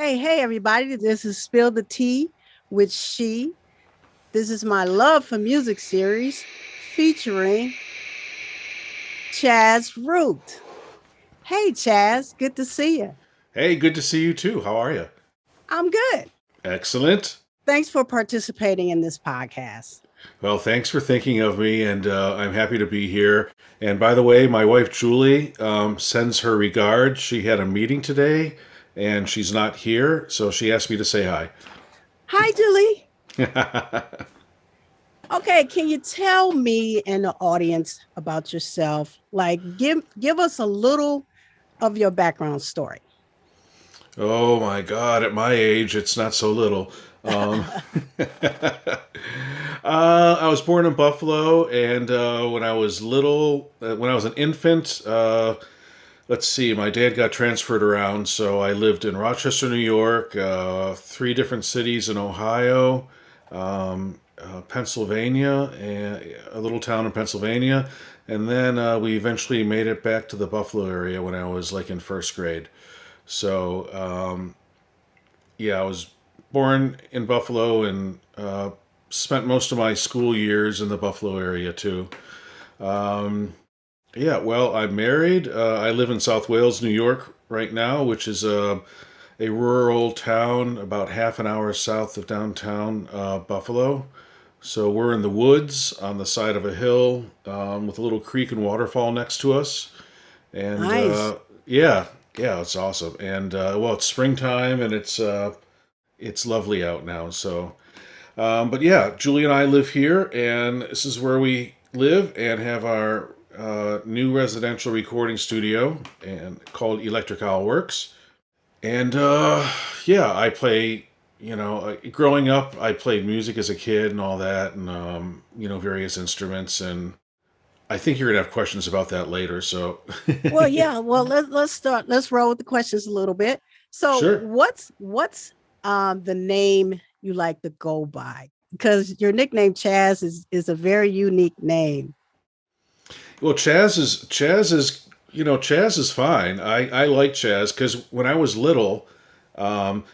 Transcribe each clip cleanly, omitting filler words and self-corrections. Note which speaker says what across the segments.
Speaker 1: Hey, everybody. This is Spill the Tea with She. This is my Love for Music series featuring Chaz Root. Hey, Chaz. Good to see you.
Speaker 2: Hey, good to see you too. How are you?
Speaker 1: I'm good.
Speaker 2: Excellent.
Speaker 1: Thanks for participating in this podcast.
Speaker 2: Well, thanks for thinking of me, and I'm happy to be here. And by the way, my wife Julie sends her regards. She had a meeting today, and she's not here, so she asked me to say hi.
Speaker 1: Hi, Julie. Okay, can you tell me and the audience about yourself? Like, give us a little of your background story.
Speaker 2: Oh my God! At my age, it's not so little. Um, I was born in Buffalo, and when I was little, when I was an infant, let's see, my dad got transferred around, so I lived in Rochester, New York, three different cities in Ohio, Pennsylvania, and a little town in Pennsylvania, and then we eventually made it back to the Buffalo area when I was like in first grade. So yeah, I was born in Buffalo and spent most of my school years in the Buffalo area too. Um, yeah, well, I'm married. I live in South Wales, New York, right now, which is a rural town about half an hour south of downtown Buffalo. So we're in the woods on the side of a hill with a little creek and waterfall next to us. And
Speaker 1: Nice.
Speaker 2: yeah, yeah, it's awesome. And well, it's springtime and it's lovely out now. So, but yeah, Julie and I live here, and this is where we live and have our new residential recording studio and called Electric Owl Works. And yeah, I play. Growing up, I played music as a kid and all that, and various instruments. And I think you're gonna have questions about that later. So,
Speaker 1: Well, yeah. Well, let's start. Let's roll with the questions a little bit. So,
Speaker 2: sure.
Speaker 1: what's the name you like to go by? Because your nickname Chaz is a very unique name.
Speaker 2: Well, Chaz is fine. I like Chaz because when I was little,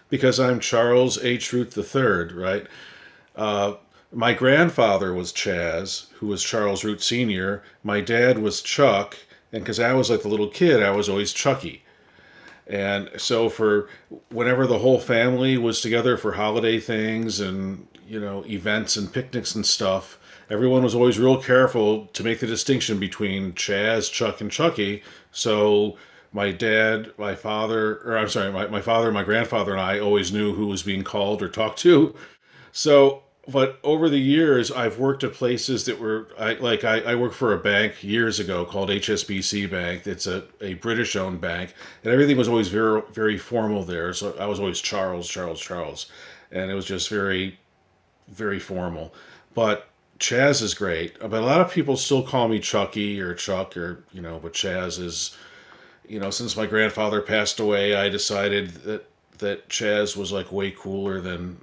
Speaker 2: because I'm Charles H. Root the Third, right? Uh, my grandfather was Chaz, who was Charles Root Senior. My dad was Chuck, and because I was like the little kid, I was always Chucky. And so for whenever the whole family was together for holiday things and events and picnics and stuff, everyone was always real careful to make the distinction between Chaz, Chuck, and Chucky. So my dad, my father, or I'm sorry, my father, my grandfather, and I always knew who was being called or talked to. So, but over the years, I've worked at places that were I worked for a bank years ago called HSBC Bank. It's a British owned bank, and everything was always very very formal there. So I was always Charles, Charles, Charles, and it was just very very formal. But Chaz is great. But a lot of people still call me Chucky or Chuck or but Chaz is since my grandfather passed away, I decided that Chaz was like way cooler than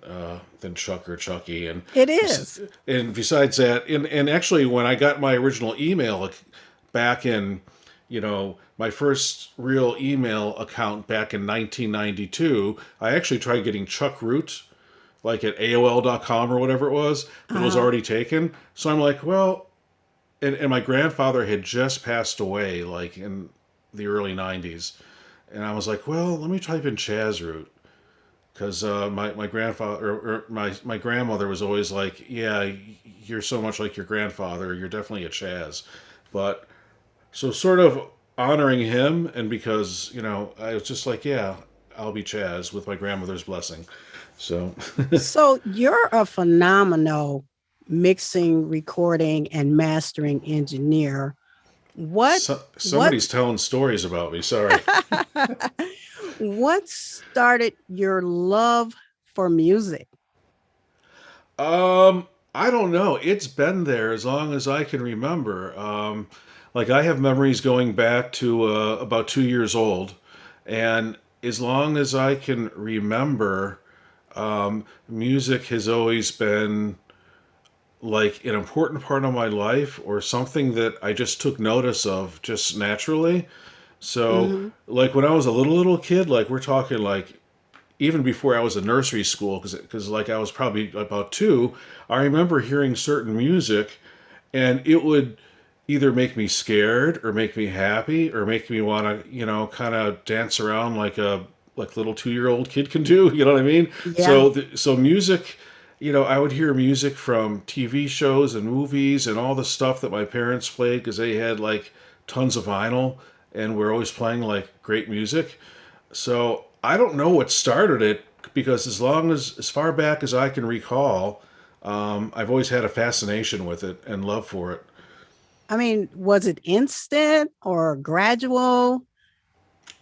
Speaker 2: Chuck or Chucky,
Speaker 1: It is.
Speaker 2: and besides that, and actually when I got my original email back in my first real email account back in 1992, I actually tried getting Chuck Root like at AOL.com or whatever it was, but it was
Speaker 1: Uh,
Speaker 2: already taken. So I'm like, well, and my grandfather had just passed away like in the early 90s, and I was like, well, let me type in Chaz Root because my grandfather or my grandmother was always like, yeah, you're so much like your grandfather, you're definitely a Chaz. But so sort of honoring him, and because I was just like, yeah, I'll be Chaz with my grandmother's blessing. So
Speaker 1: so you're a phenomenal mixing, recording, and mastering engineer. What what
Speaker 2: somebody's telling stories about me. Sorry.
Speaker 1: what started your love for music?
Speaker 2: I don't know. It's been there as long as I can remember. Like I have memories going back to about 2 years old, and as long as I can remember, music has always been like an important part of my life or something that I just took notice of just naturally. So,
Speaker 1: Hmm.
Speaker 2: like when I was a little kid, like we're talking like even before I was in nursery school, because like I was probably about two, I remember hearing certain music, and it would either make me scared or make me happy or make me want to, kind of dance around like a little 2 year old kid can do. You know what I mean?
Speaker 1: Yeah.
Speaker 2: So music. I would hear music from TV shows and movies and all the stuff that my parents played because they had like tons of vinyl and we're always playing like great music. So I don't know what started it because as far back as I can recall, I've always had a fascination with it and love for it.
Speaker 1: I mean, was it instant or gradual?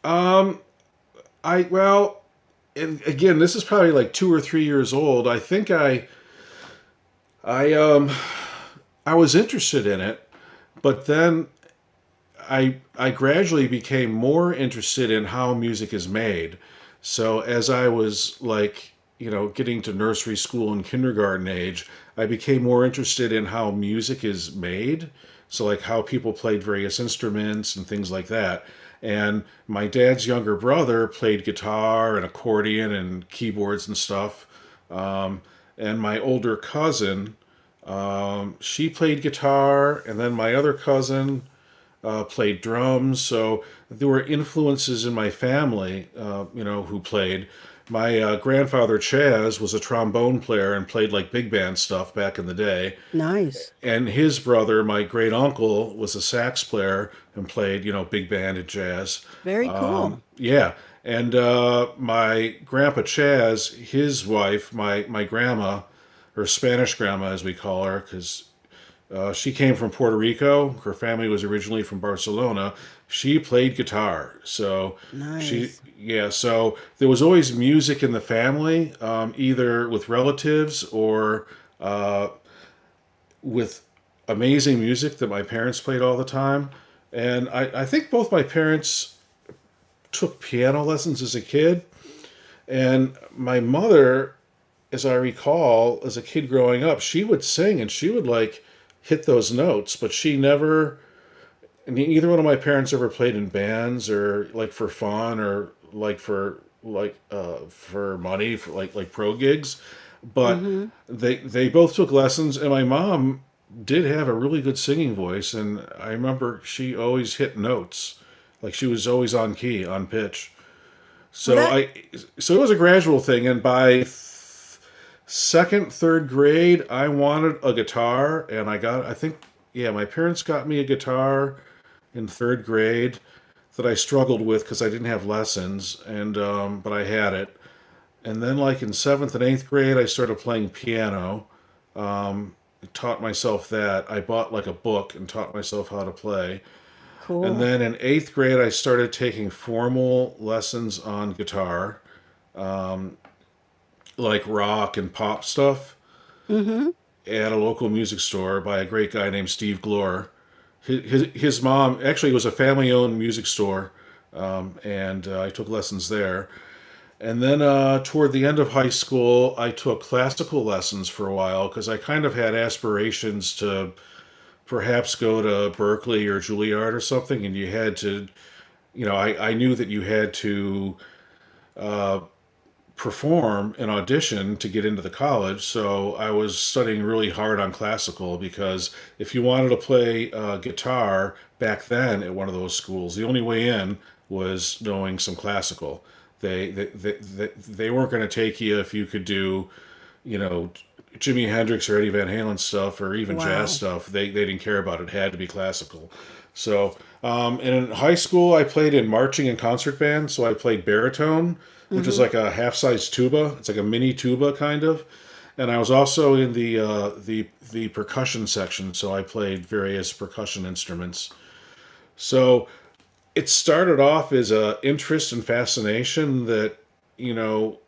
Speaker 2: Um, I well, and again, this is probably like 2 or 3 years old. I think I I was interested in it, but then I gradually became more interested in how music is made. So as I was like, getting to nursery school and kindergarten age, I became more interested in how music is made. So like how people played various instruments and things like that. And my dad's younger brother played guitar and accordion and keyboards and stuff. Um, and my older cousin, she played guitar, and then my other cousin played drums. So there were influences in my family, who played. My grandfather Chaz was a trombone player and played like big band stuff back in the day.
Speaker 1: Nice.
Speaker 2: And his brother, my great uncle, was a sax player and played, big band and jazz.
Speaker 1: Very cool.
Speaker 2: Yeah. And my grandpa Chaz, his wife, my grandma, her Spanish grandma, as we call her, because she came from Puerto Rico. Her family was originally from Barcelona. She played guitar.
Speaker 1: Nice.
Speaker 2: So there was always music in the family, either with relatives or uh, with amazing music that my parents played all the time. And I think both my parents took piano lessons as a kid. And my mother, as I recall, as a kid growing up, she would sing and she would like hit those notes, but she never, neither one of my parents ever played in bands or like for fun or for money for like pro gigs, but
Speaker 1: Hmm.
Speaker 2: they both took lessons, and my mom did have a really good singing voice, and I remember she always hit notes, like she was always on key, on pitch.
Speaker 1: Well,
Speaker 2: So
Speaker 1: that
Speaker 2: I so it was a gradual thing, and by second, third grade, I wanted a guitar, and I think, yeah, my parents got me a guitar in third grade that I struggled with because I didn't have lessons, and but I had it. And then, like in seventh and eighth grade, I started playing piano. Taught myself that. I bought like a book and taught myself how to play. And
Speaker 1: cool.
Speaker 2: then in eighth grade, I started taking formal lessons on guitar, like rock and pop stuff,
Speaker 1: Hmm.
Speaker 2: at a local music store by a great guy named Steve Glore. His mom actually was a family owned music store, and I took lessons there. And then toward the end of high school, I took classical lessons for a while because I kind of had aspirations to perhaps go to Berkeley or Juilliard or something, and you had to, I knew that you had to uh, perform an audition to get into the college. So I was studying really hard on classical because if you wanted to play guitar back then at one of those schools, the only way in was knowing some classical. They weren't going to take you if you could do, you know, Jimi Hendrix or Eddie Van Halen stuff or even jazz
Speaker 1: Wow.
Speaker 2: stuff. They didn't care about it. It had to be classical. So, and in high school, I played in marching and concert band. So I played baritone, which is
Speaker 1: Hmm.
Speaker 2: like a half-size tuba. It's like a mini tuba kind of. And I was also in the percussion section. So I played various percussion instruments. So it started off as a interest and fascination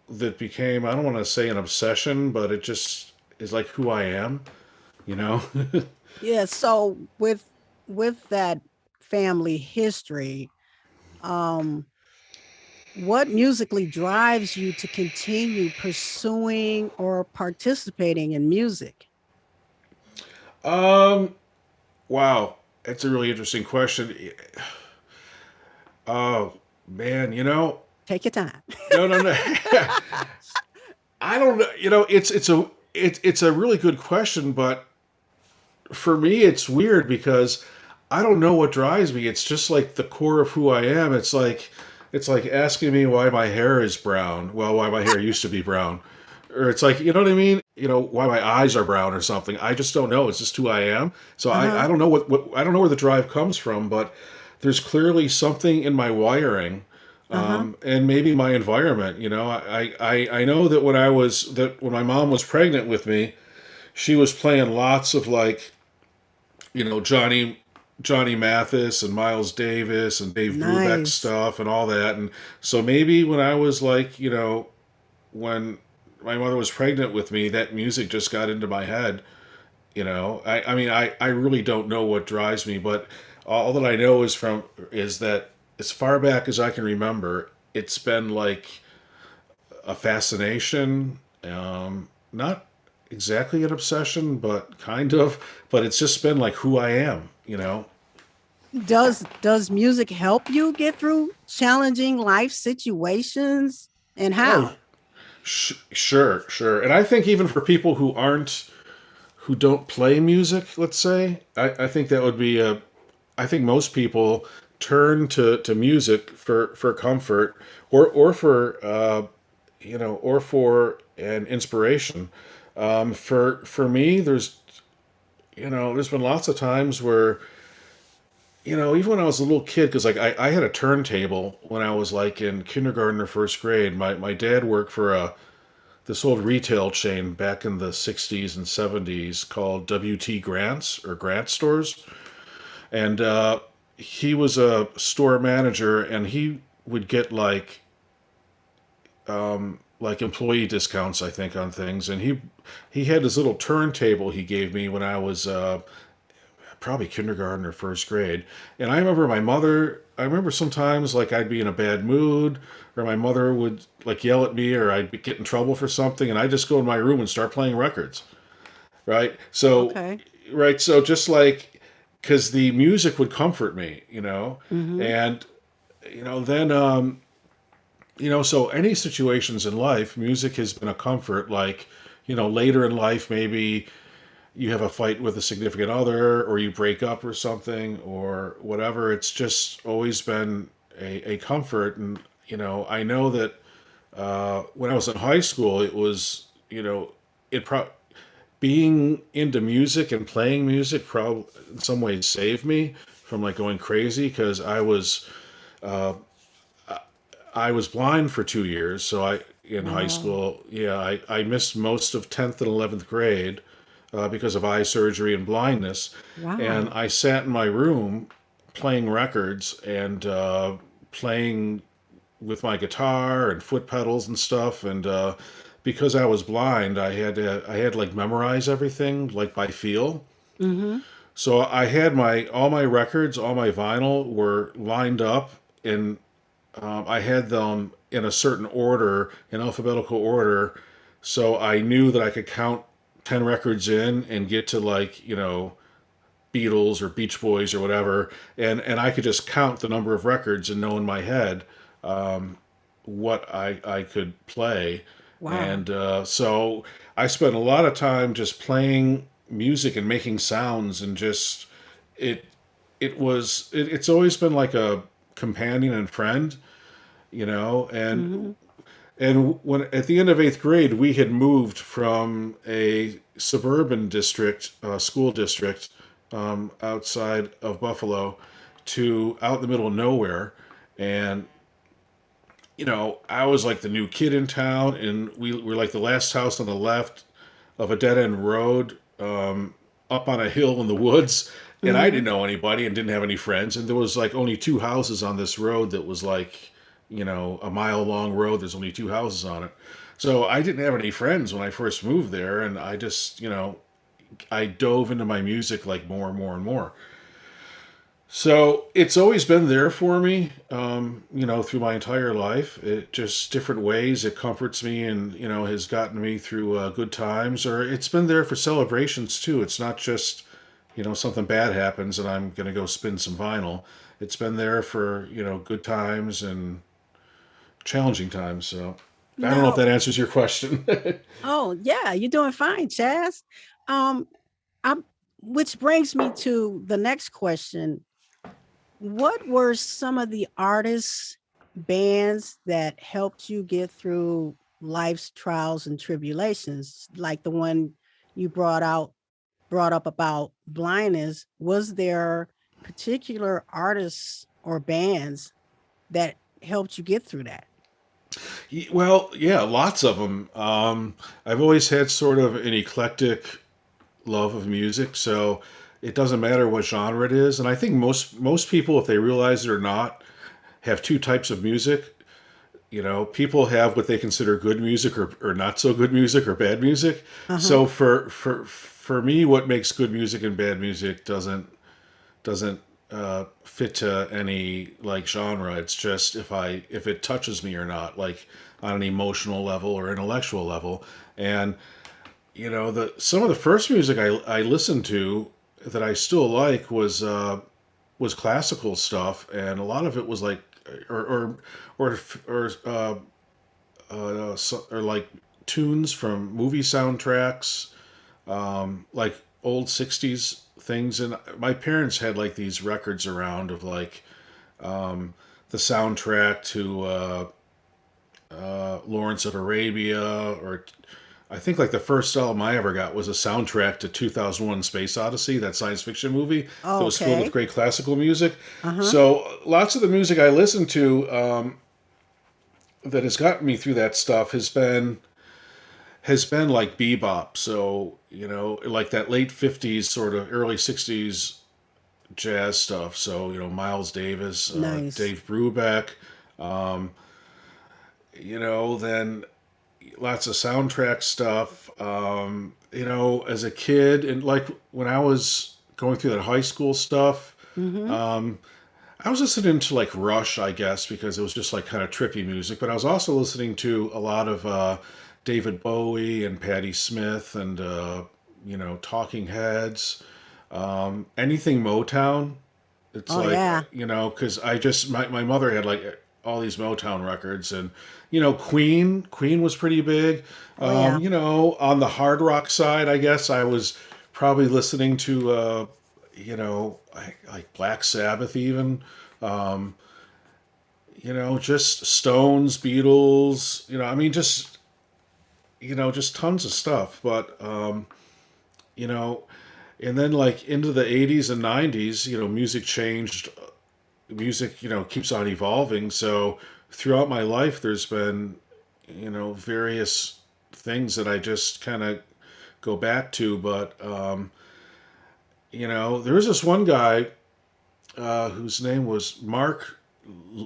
Speaker 2: that became, I don't want to say an obsession, but it just is like who I am, you know.
Speaker 1: Yeah. So with that family history, um, what musically drives you to continue pursuing or participating in music?
Speaker 2: um wow, that's a really interesting question. Oh man,
Speaker 1: Take your time.
Speaker 2: No, no, no. I don't know. It's a really good question, but for me, it's weird because I don't know what drives me. It's just like the core of who I am. It's like asking me why my hair is brown. Well, why my hair used to be brown, or it's like, you know what I mean? Why my eyes are brown or something. I just don't know. It's just who I am. So I
Speaker 1: Uh-huh.
Speaker 2: don't know what I don't know where the drive comes from, but there's clearly something in my wiring,
Speaker 1: Uh-huh.
Speaker 2: and maybe my environment. I know that when my mom was pregnant with me, she was playing lots of like, Johnny Mathis and Miles Davis and Dave Brubeck
Speaker 1: Nice.
Speaker 2: stuff and all that. And so maybe when I was like, when my mother was pregnant with me, that music just got into my head. I mean, I really don't know what drives me, but all that I know is that as far back as I can remember, it's been like a fascination. Not exactly an obsession, but kind of. But it's just been like who I am.
Speaker 1: Does music help you get through challenging life situations and
Speaker 2: Oh,
Speaker 1: how?
Speaker 2: sure, sure. And I think even for people who don't play music, let's say, I think that would be a. I think most people turn to music for comfort or for or for an inspiration. For me, there's been lots of times where, even when I was a little kid, because like I had a turntable when I was like in kindergarten or first grade. My dad worked for this old retail chain back in the 60s and 70s called WT Grants or Grant Stores. And he was a store manager, and he would get like employee discounts, I think, on things. And he had this little turntable he gave me when I was probably kindergarten or first grade. And I remember sometimes like I'd be in a bad mood, or my mother would like yell at me, or I'd get in trouble for something, and I'd just go in my room and start playing records. Right. So,
Speaker 1: Okay.
Speaker 2: right. So just like, because the music would comfort me,
Speaker 1: Mm-hmm.
Speaker 2: and, then, so any situations in life, music has been a comfort. Like, later in life, maybe you have a fight with a significant other, or you break up or something, or whatever. It's just always been a comfort. And, I know that when I was in high school, it was, it pro- being into music and playing music probably in some ways saved me from like going crazy because I was blind for 2 years. So I in high
Speaker 1: Oh,
Speaker 2: school, yeah, I missed most of 10th and 11th grade because of eye surgery and blindness. And
Speaker 1: wow.
Speaker 2: I sat in my room playing records and playing with my guitar and foot pedals and stuff. And because I was blind, I had to like memorize everything like by feel.
Speaker 1: Mm-hmm.
Speaker 2: So I had all my records, all my vinyl were lined up, and I had them in a certain order, in alphabetical order. So I knew that I could count 10 records in and get to like, Beatles or Beach Boys or whatever, and I could just count the number of records and know in my head what I could play.
Speaker 1: Wow.
Speaker 2: And so I spent a lot of time just playing music and making sounds, and just it it's always been like a companion and friend,
Speaker 1: Mm-hmm.
Speaker 2: and when at the end of eighth grade, we had moved from a suburban district, school district, outside of Buffalo, to out in the middle of nowhere. And, I was like the new kid in town, and we were like the last house on the left of a dead end road, up on a hill in the woods. And I
Speaker 1: Mm-hmm.
Speaker 2: didn't know anybody and didn't have any friends. And there was like only two houses on this road that was like, a mile long road. There's only two houses on it. So I didn't have any friends when I first moved there. And I just, I dove into my music like more and more and more. So it's always been there for me, through my entire life. It just different ways it comforts me, and has gotten me through good times. Or it's been there for celebrations too. It's not just something bad happens and I'm gonna go spin some vinyl. It's been there for good times, and challenging times. So I don't know if
Speaker 1: Now,
Speaker 2: that answers your question.
Speaker 1: oh yeah, you're doing fine, Chaz. Um, I'm, which brings me to the next question. What were some of the artists, bands that helped you get through life's trials and tribulations, like the one you brought up about blindness? Was there particular artists or bands that helped you get through that?
Speaker 2: Well, yeah, lots of them. I've always had sort of an eclectic love of music, so it doesn't matter what genre it is. And I think most people, if they realize it or not, have two types of music. You know, people have what they consider good music or not so good music or bad music.
Speaker 1: Uh-huh.
Speaker 2: So for me, what makes good music and bad music doesn't fit to any like genre. It's just if it touches me or not, like on an emotional level or intellectual level. And you know, the some of the first music I listened to that I still like was classical stuff, and a lot of it was like or or or like tunes from movie soundtracks, like old '60s things. And my parents had like these records around of like um, the soundtrack to Lawrence of Arabia, or I think like the first album I ever got was a soundtrack to 2001 Space Odyssey, that science fiction movie that was filled with
Speaker 1: Okay.
Speaker 2: great classical music.
Speaker 1: Uh-huh.
Speaker 2: So lots of the music I listen to that has gotten me through that stuff has been like bebop. So you know, like that late '50s, sort of early '60s jazz stuff. So you know, Miles Davis,
Speaker 1: Nice.
Speaker 2: Dave Brubeck. Um, you know, then lots of soundtrack stuff. You know, as a kid, and like when I was going through that high school stuff,
Speaker 1: Mm-hmm.
Speaker 2: um, I was listening to like Rush, I guess, because it was just like kind of trippy music. But I was also listening to a lot of David Bowie and Patti Smith and you know, Talking Heads, anything Motown. It's
Speaker 1: Oh
Speaker 2: like
Speaker 1: yeah.
Speaker 2: you know, because my mother had like all these Motown records, and you know, Queen was pretty big.
Speaker 1: Oh yeah.
Speaker 2: You know, on the hard rock side, I guess I was probably listening to you know, like Black Sabbath even. Um, you know, just Stones, Beatles. You know, I mean, just you know, just tons of stuff. But you know, and then like into the '80s and '90s, you know, music changed. Music, you know, keeps on evolving. So throughout my life, there's been, you know, various things that I just kind of go back to. But, you know, there was this one guy whose name was Mark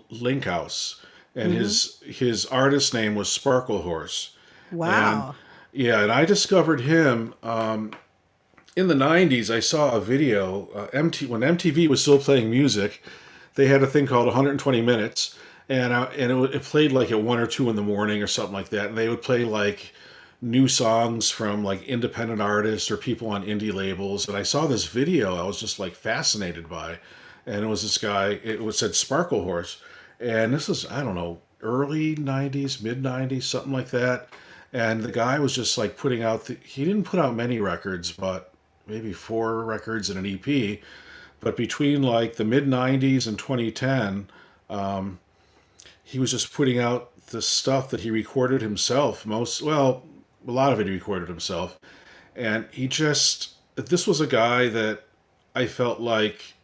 Speaker 2: Linkhouse, and
Speaker 1: Mm-hmm.
Speaker 2: his artist name was Sparkle Horse. And
Speaker 1: Wow.
Speaker 2: yeah, and I discovered him in the '90s. I saw a video when MTV was still playing music. They had a thing called 120 minutes, and it played like at 1 or 2 in the morning or something like that. And they would play like new songs from like independent artists or people on indie labels. And I saw this video I was just like fascinated by, and it was this guy. It was said Sparkle Horse, and this is, I don't know, early '90s, mid '90s, something like that. And the guy was just like putting out. He didn't put out many records, but maybe 4 records and an EP. But between like the mid '90s and 2010, um, he was just putting out the stuff that he recorded himself. Well, a lot of it he recorded himself, and this was a guy that I felt like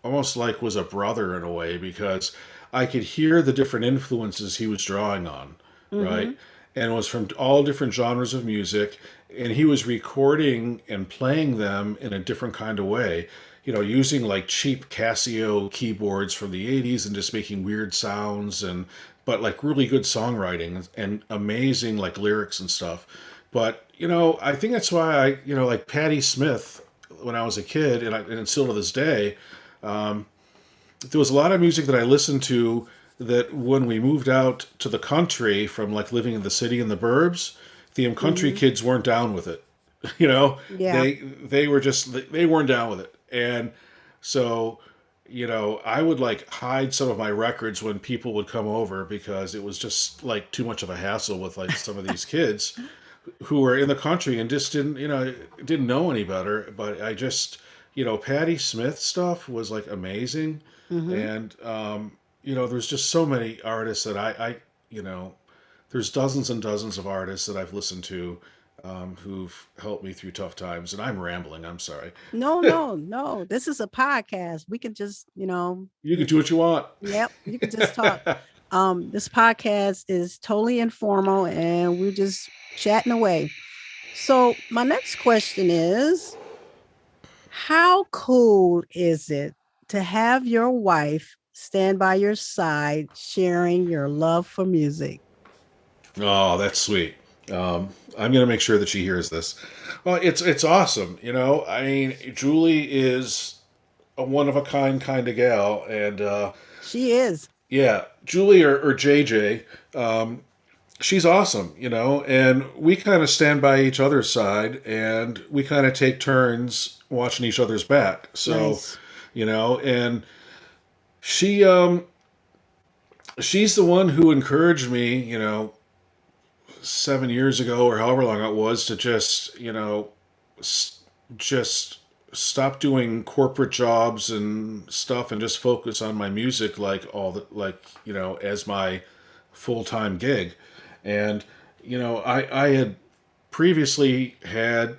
Speaker 2: almost like was a brother in a way, because I could hear the different influences he was drawing on,
Speaker 1: Mm-hmm.
Speaker 2: right? And it was from all different genres of music, and he was recording and playing them in a different kind of way. You know, using like cheap Casio keyboards from the '80s and just making weird sounds, and but like really good songwriting and amazing like lyrics and stuff. But you know, I think that's why you know, like Patti Smith when I was a kid, and still to this day, um, there was a lot of music that I listened to that when we moved out to the country from like living in the city in the burbs, the country
Speaker 1: Mm-hmm.
Speaker 2: kids weren't down with it. You know,
Speaker 1: Yeah.
Speaker 2: they were just they weren't down with it, and so I would like hide some of my records when people would come over because it was just like too much of a hassle with like some of these kids who were in the country and just didn't know any better. But I just, Patti Smith stuff was like amazing,
Speaker 1: Hmm.
Speaker 2: and there's just so many artists that you know, there's dozens and dozens of artists that I've listened to who've helped me through tough times. And I'm rambling. I'm sorry.
Speaker 1: No, no, no. This is a podcast. We can just,
Speaker 2: You can do what you want.
Speaker 1: yep, you can just talk. This podcast is totally informal and we're just chatting away. So, my next question is, how cool is it to have your wife stand by your side sharing your love for music?
Speaker 2: Oh, that's sweet. I'm gonna make sure that she hears this. Well, it's awesome. I mean, Julie is a one of a kind of gal, and
Speaker 1: She is.
Speaker 2: yeah, Julie or JJ, she's awesome. And we kind of stand by each other's side, and we kind of take turns watching each other's back. So,
Speaker 1: Nice.
Speaker 2: and she she's the one who encouraged me. 7 years ago or however long it was to just just stop doing corporate jobs and stuff and just focus on my music like all the like as my full-time gig. And I had previously had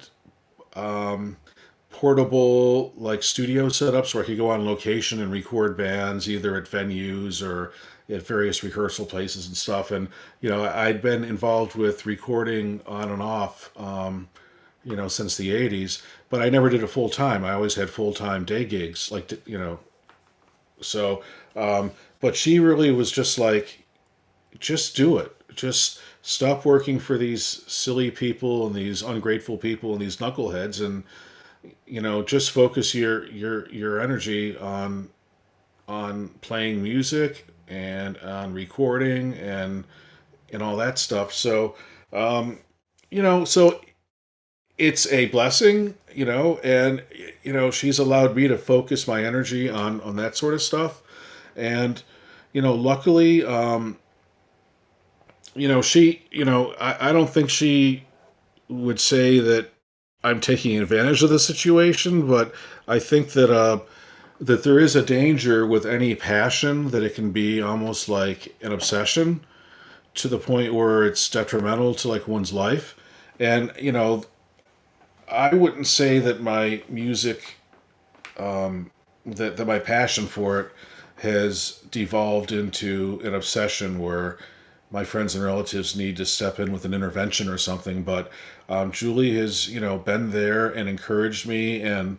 Speaker 2: portable like studio setups where I could go on location and record bands either at venues or at various rehearsal places and stuff. And I'd been involved with recording on and off, since the '80s, but I never did it full time. I always had full time day gigs, like so. But she really was just like, just do it. Just stop working for these silly people and these ungrateful people and these knuckleheads, and just focus your energy on playing music and on recording and all that stuff. So so it's a blessing, and she's allowed me to focus my energy on that sort of stuff. And luckily, I don't think she would say that I'm taking advantage of the situation, but I think that there is a danger with any passion that it can be almost like an obsession to the point where it's detrimental to like one's life. And I wouldn't say that my music, that my passion for it has devolved into an obsession where my friends and relatives need to step in with an intervention or something. But Julie has, been there and encouraged me, and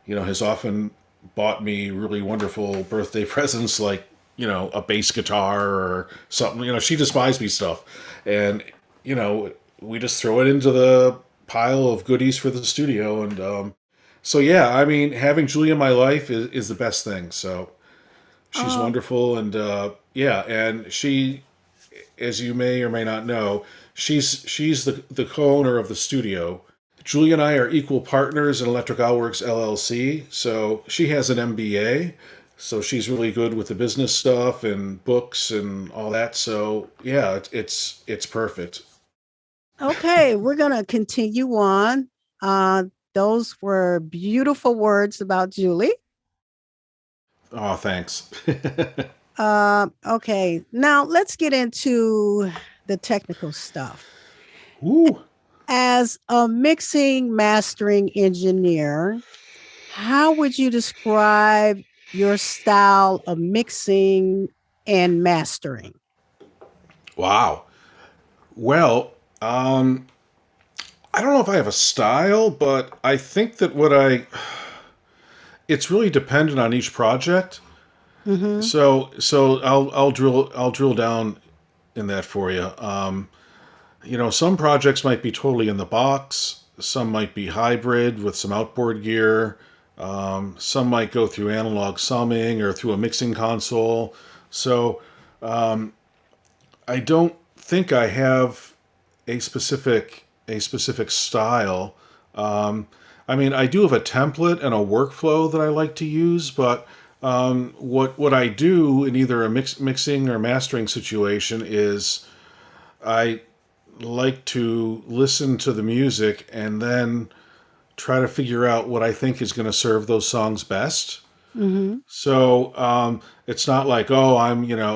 Speaker 2: has often bought me really wonderful birthday presents, like a bass guitar or something. She just buys me stuff, and you know, we just throw it into the pile of goodies for the studio. And so yeah, I mean, having Julie in my life is the best thing. So she's
Speaker 1: Um,
Speaker 2: wonderful, and yeah, and she, as you may or may not know, she's the co-owner of the studio. Julie and I are equal partners in Electric Outworks LLC. So she has an MBA, so she's really good with the business stuff and books and all that. So yeah, it's perfect.
Speaker 1: okay, we're going to continue on. Uh, those were beautiful words about Julie.
Speaker 2: Oh, thanks.
Speaker 1: Okay, now let's get into the technical stuff.
Speaker 2: Woo.
Speaker 1: As a mixing mastering engineer, how would you describe your style of mixing and mastering?
Speaker 2: Wow. Well, I don't know if I have a style, but I think that it's really dependent on each project.
Speaker 1: Mm-hmm.
Speaker 2: So I'll drill down in that for you. Some projects might be totally in the box. Some might be hybrid with some outboard gear. Some might go through analog summing or through a mixing console. So I don't think I have a specific style. Um, I mean, I do have a template and a workflow that I like to use, but What I do in either a mixing or mastering situation is I like to listen to the music and then try to figure out what I think is going to serve those songs best.
Speaker 1: Mm-hmm.
Speaker 2: So it's not like, oh,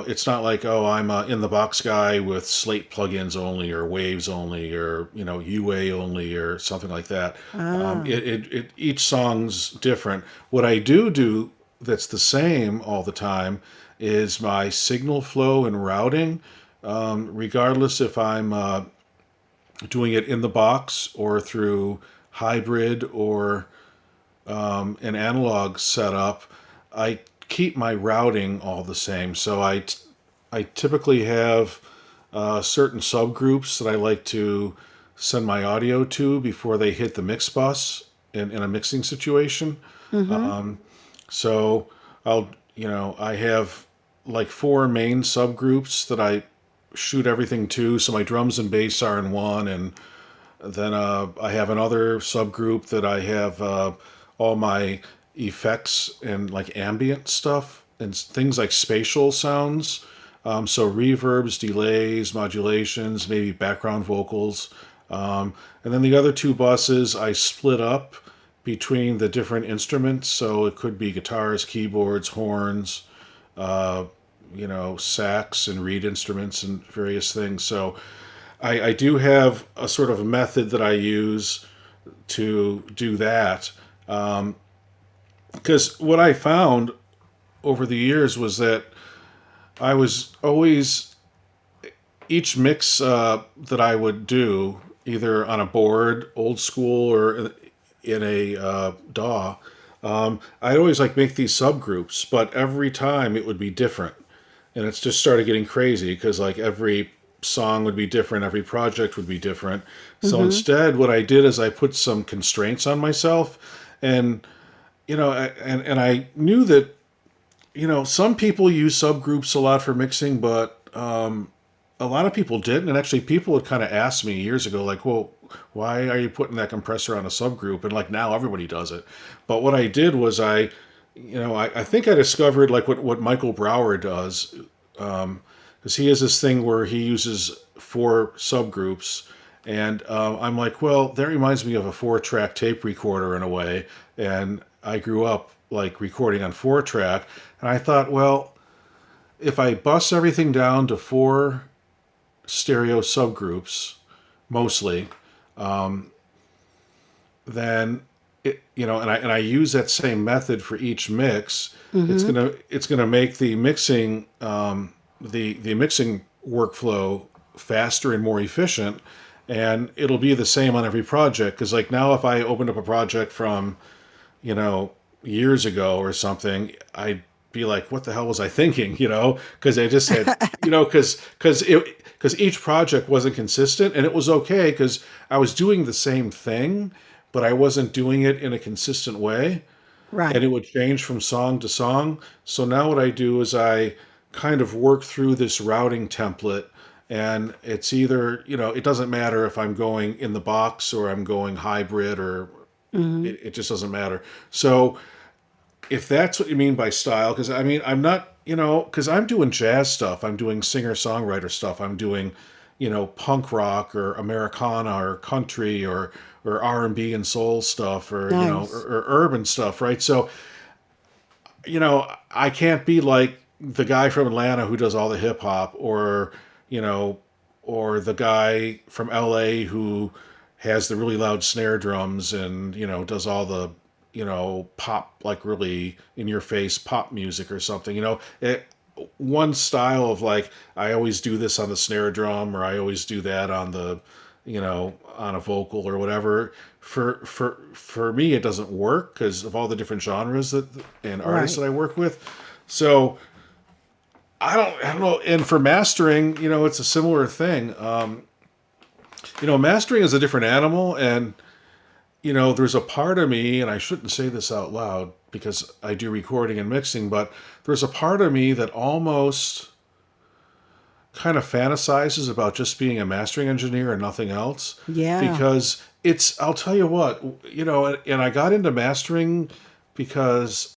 Speaker 2: it's not like, oh, I'm a in the box guy with Slate plugins only or Waves only or UA only or something like that.
Speaker 1: Ah.
Speaker 2: Each song's different. What I do that's the same all the time is my signal flow and routing, regardless if I'm doing it in the box or through hybrid or an analog setup, I keep my routing all the same. So I typically have certain subgroups that I like to send my audio to before they hit the mix bus in a mixing situation.
Speaker 1: Mm-hmm.
Speaker 2: So I have like four main subgroups that I shoot everything to. So my drums and bass are in one, and then I have another subgroup that I have all my effects and like ambient stuff and things like spatial sounds. So reverbs, delays, modulations, maybe background vocals. And then the other two buses I split up between the different instruments. So it could be guitars, keyboards, horns, uh, sax and reed instruments and various things. So I do have a sort of a method that I use to do that. Because what I found over the years was that I was always, each mix that I would do, either on a board, old school, or in a DAW, I'd always like make these subgroups, but every time it would be different. And it's just started getting crazy because like every song would be different, every project would be different. So
Speaker 1: Mm-hmm.
Speaker 2: instead, what I did is I put some constraints on myself, and and I knew that some people use subgroups a lot for mixing, but a lot of people didn't. And actually, people had kind of asked me years ago, like, well, why are you putting that compressor on a subgroup? And like now everybody does it. But what I did was I think I discovered like what Michael Brower does, because he has this thing where he uses four subgroups. And I'm like, well, that reminds me of a four-track tape recorder in a way. And I grew up like recording on four-track. And I thought, well, if I bust everything down to four stereo subgroups, mostly, then and I use that same method for each mix.
Speaker 1: Mm-hmm.
Speaker 2: It's gonna make the mixing the mixing workflow faster and more efficient, and it'll be the same on every project. Because like now, if I opened up a project from you know years ago or something, I'd be like, what the hell was I thinking? Because I just had because each project wasn't consistent, and it was okay because I was doing the same thing, but I wasn't doing it in a consistent way, and
Speaker 1: Right.
Speaker 2: it would change from song to song. So now what I do is I kind of work through this routing template, and it's either, it doesn't matter if I'm going in the box or I'm going hybrid, or
Speaker 1: Mm-hmm.
Speaker 2: it just doesn't matter. So if that's what you mean by style, because I mean, I'm not, because I'm doing jazz stuff, I'm doing singer songwriter stuff, I'm doing, punk rock or Americana or country or R&B and soul stuff or,
Speaker 1: Nice.
Speaker 2: or urban stuff, right? So, I can't be like the guy from Atlanta who does all the hip hop, or, you know, or the guy from LA who has the really loud snare drums and, does all the, pop, like really in your face pop music or something, one style of like, I always do this on the snare drum, or I always do that on the, on a vocal or whatever. For me, it doesn't work because of all the different genres that and artists
Speaker 1: Right.
Speaker 2: that I work with. So I don't know. And for mastering, it's a similar thing. Mastering is a different animal, and there's a part of me, and I shouldn't say this out loud because I do recording and mixing, but there's a part of me that almost kind of fantasizes about just being a mastering engineer and nothing else,
Speaker 1: Yeah.
Speaker 2: because I'll tell you what, and I got into mastering because